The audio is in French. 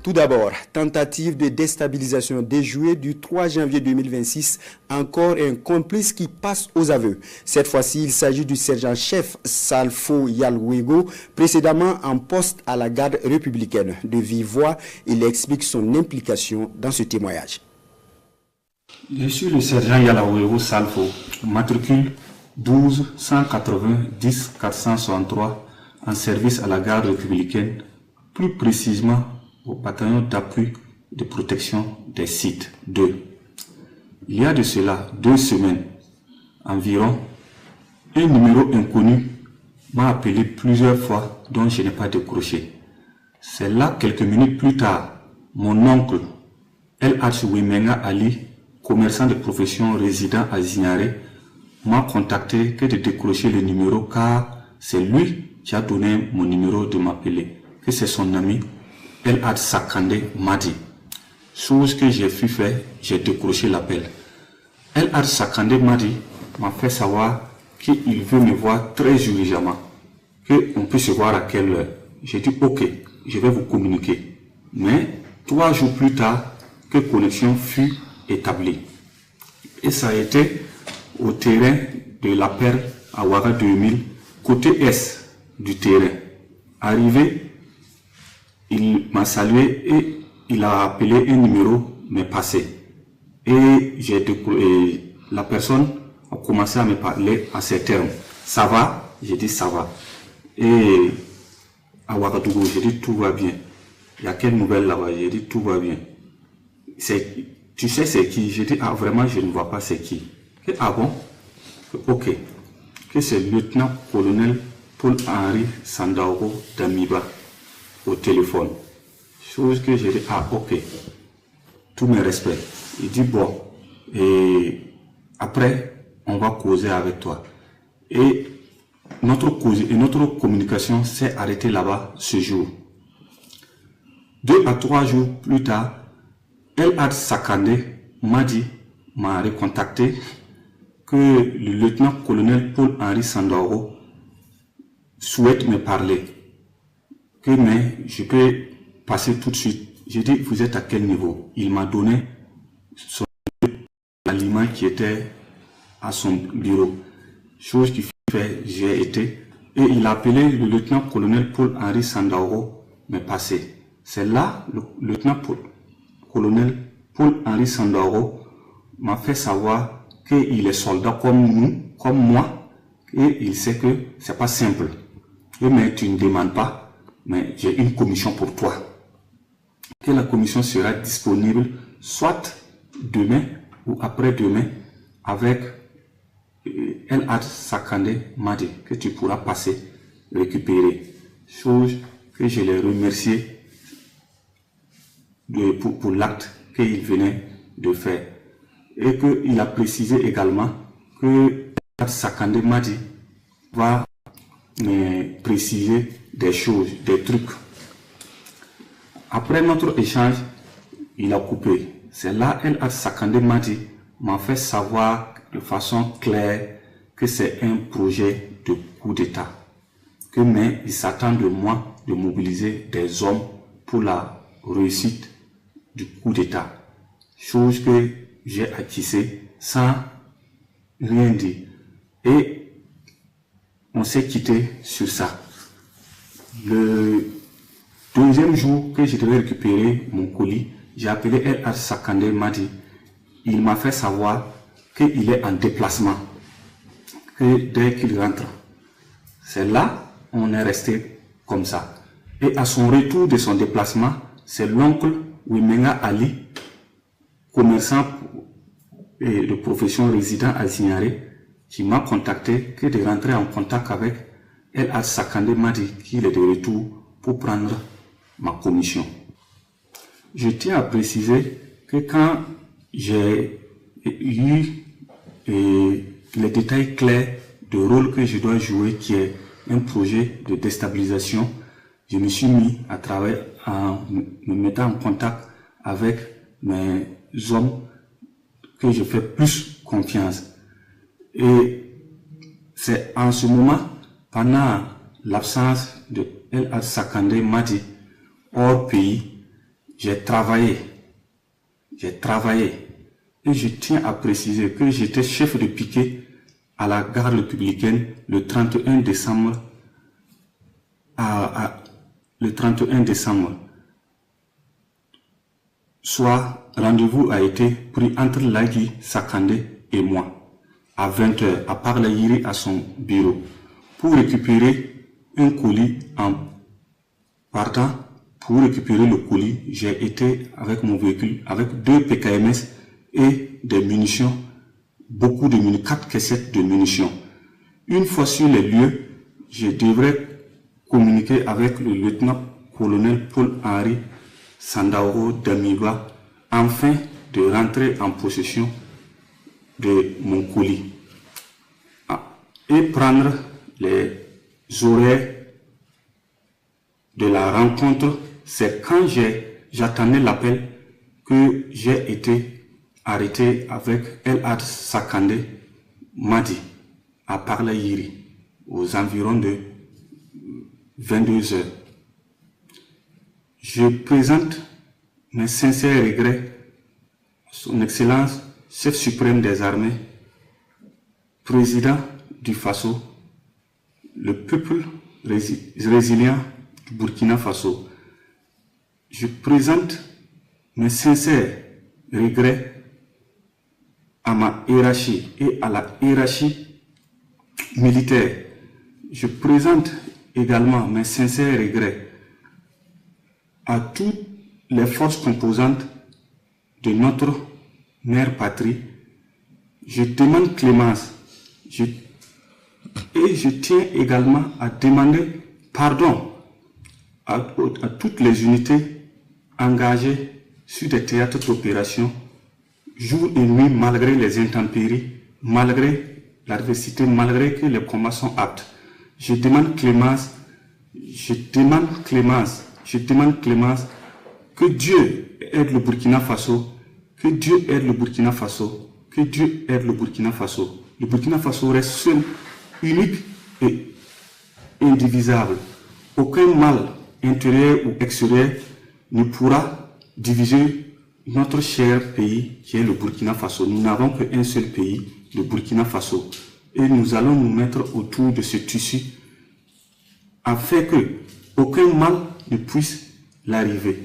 Tout d'abord, tentative de déstabilisation déjouée du 3 janvier 2026, encore un complice qui passe aux aveux. Cette fois-ci, il s'agit du sergent-chef Salfo Yalwego, précédemment en poste à la garde républicaine. De vive voix, il explique son implication dans ce témoignage. Je suis le sergent Yalwego Salfo, matricule 12 180 10 463, en service à la garde républicaine, plus précisément au bataillon d'appui de protection des sites 2. Il y a de cela 2 semaines environ, un numéro inconnu m'a appelé plusieurs fois dont je n'ai pas décroché. C'est là, quelques minutes plus tard, mon oncle El Wimenga Ali, commerçant de profession résident à Zignaré, m'a contacté que de décrocher le numéro car c'est lui qui a donné mon numéro de m'appeler, que c'est son ami El Sakande m'a dit. Chose que j'ai pu faire, j'ai décroché l'appel. El Sakande m'a fait savoir qu'il veut me voir très urgemment, qu'on peut se voir à quelle heure. J'ai dit ok, je vais vous communiquer. Mais 3 jours plus tard, que connexion fut établie. Et ça a été au terrain de la Perle à Ouaga 2000, côté est du terrain. Arrivé, il m'a salué et il a appelé un numéro, mais passé. Et la personne a commencé à me parler à ces termes. Ça va? J'ai dit ça va. Et à Ouagadougou, j'ai dit tout va bien. Il y a quelle nouvelle là-bas? J'ai dit tout va bien. Tu sais c'est qui? J'ai dit ah vraiment je ne vois pas c'est qui. Et, ah bon? Ok. Que c'est le lieutenant-colonel Paul-Henri Sandaogo d'Amiba au téléphone. Chose que j'ai dit, ah ok, tous mes respects. Il dit bon, et après on va causer avec toi. Et notre communication s'est arrêtée là-bas ce jour. 2 à 3 jours plus tard, El Sakande m'a recontacté que le lieutenant-colonel Paul-Henri Sandaogo souhaite me parler. Mais je peux passer tout de suite. J'ai dit, vous êtes à quel niveau? Il m'a donné l'aliment qui était à son bureau. Chose qui fait, j'ai été. Et il a appelé le lieutenant-colonel Paul-Henri Sandaogo me passer. C'est là, le lieutenant-colonel Paul-Henri Sandaogo m'a fait savoir qu'il est soldat comme nous, comme moi, et il sait que c'est pas simple. Mais tu ne demandes pas. Mais j'ai une commission pour toi. Que la commission sera disponible soit demain ou après-demain avec El Sakande Madi que tu pourras passer récupérer. Chose que je l'ai remercié pour l'acte qu'il venait de faire. Et qu'il a précisé également que El Sakande Madi va me préciser des choses, des trucs. Après notre échange, il a coupé. C'est là El Sakande m'a fait savoir de façon claire que c'est un projet de coup d'État. Mais il s'attend de moi de mobiliser des hommes pour la réussite du coup d'État. Chose que j'ai acquisée sans rien dire. Et on s'est quitté sur ça. Le 2e jour que je devais récupérer mon colis, j'ai appelé El Sakande Madi. Il m'a fait savoir qu'il est en déplacement, que dès qu'il rentre. C'est là, on est resté comme ça. Et à son retour de son déplacement, c'est l'oncle Wimenga Ali, commerçant de profession résident à Zignaré, qui m'a contacté que de rentrer en contact avec El Sakande Madi, qu'il est de retour pour prendre ma commission. Je tiens à préciser que quand j'ai eu les détails clairs du rôle que je dois jouer, qui est un projet de déstabilisation, je me suis mis à travailler en me mettant en contact avec mes hommes que je fais plus confiance. Et c'est en ce moment, pendant l'absence de El Sakande Madi hors pays, J'ai travaillé. Et je tiens à préciser que j'étais chef de piquet à la gare républicaine le 31 décembre. Le 31 décembre. Soit rendez-vous a été pris entre Lagui Sakandé et moi à 20h à Parlayiri à son bureau pour récupérer un colis. En partant pour récupérer le colis, j'ai été avec mon véhicule avec 2 PKMS et des munitions, beaucoup de munitions, 4 caissettes de munitions. Une fois sur les lieux, je devrais communiquer avec le lieutenant-colonel Paul-Henri Sandaoro Damiba afin de rentrer en possession de mon colis et prendre les horaires de la rencontre. C'est quand j'attendais l'appel que j'ai été arrêté avec El Had Sakandé Madi à Parlayiri aux environs de 22 heures. Je présente mes sincères regrets à son Excellence, chef suprême des armées, président du Faso, le peuple résilient du Burkina Faso. Je présente mes sincères regrets à ma hiérarchie et à la hiérarchie militaire. Je présente également mes sincères regrets à toutes les forces composantes de notre mère patrie. Je demande clémence et je tiens également à demander pardon à toutes les unités engagées sur des théâtres d'opération jour et nuit, malgré les intempéries, malgré l'adversité, malgré que les combats sont aptes. Je demande clémence, que Dieu aide le Burkina Faso, que Dieu aide le Burkina Faso, que Dieu aide le Burkina Faso. Le Burkina Faso reste seul, unique et indivisable. Aucun mal intérieur ou extérieur ne pourra diviser notre cher pays qui est le Burkina Faso. Nous n'avons qu'un seul pays, le Burkina Faso. Et nous allons nous mettre autour de ce tissu afin que aucun mal ne puisse l'arriver.